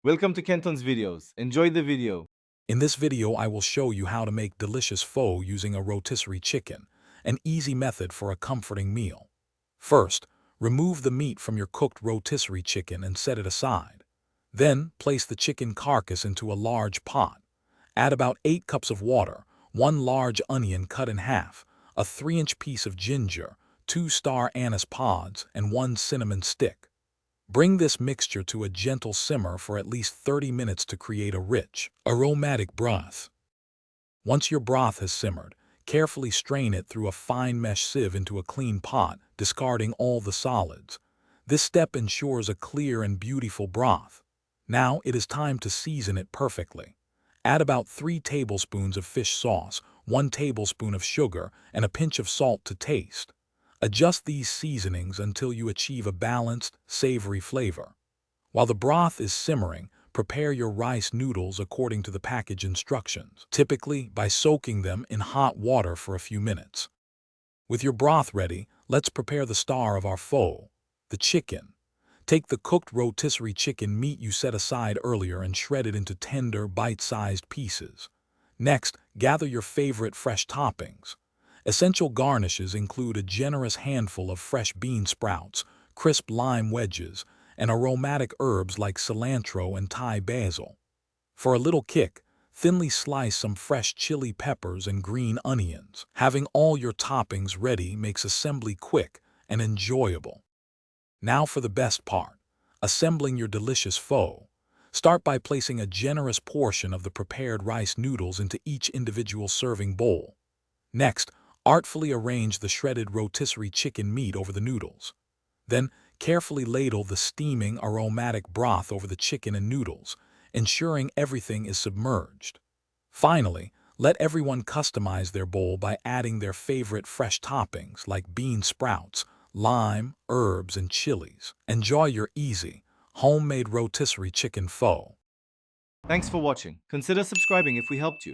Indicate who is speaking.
Speaker 1: Welcome to Kenton's videos. Enjoy the video.
Speaker 2: In this video, I will show you how to make delicious pho using a rotisserie chicken, an easy method for a comforting meal. First, remove the meat from your cooked rotisserie chicken and set it aside. Then, place the chicken carcass into a large pot. Add about 8 cups of water, 1 large onion cut in half, a 3-inch piece of ginger, 2 star anise pods, and 1 cinnamon stick. Bring this mixture to a gentle simmer for at least 30 minutes to create a rich, aromatic broth. Once your broth has simmered, carefully strain it through a fine mesh sieve into a clean pot, discarding all the solids. This step ensures a clear and beautiful broth. Now it is time to season it perfectly. Add about 3 tablespoons of fish sauce, 1 tablespoon of sugar, and a pinch of salt to taste. Adjust these seasonings until you achieve a balanced, savory flavor. While the broth is simmering, prepare your rice noodles according to the package instructions, typically by soaking them in hot water for a few minutes. With your broth ready, let's prepare the star of our pho, the chicken. Take the cooked rotisserie chicken meat you set aside earlier and shred it into tender, bite-sized pieces. Next, gather your favorite fresh toppings. Essential garnishes include a generous handful of fresh bean sprouts, crisp lime wedges, and aromatic herbs like cilantro and Thai basil. For a little kick, thinly slice some fresh chili peppers and green onions. Having all your toppings ready makes assembly quick and enjoyable. Now for the best part, assembling your delicious pho. Start by placing a generous portion of the prepared rice noodles into each individual serving bowl. Next, artfully arrange the shredded rotisserie chicken meat over the noodles. Then, carefully ladle the steaming, aromatic broth over the chicken and noodles, ensuring everything is submerged. Finally, let everyone customize their bowl by adding their favorite fresh toppings like bean sprouts, lime, herbs, and chilies. Enjoy your easy, homemade rotisserie chicken pho.
Speaker 1: Thanks for watching. Consider subscribing if we helped you.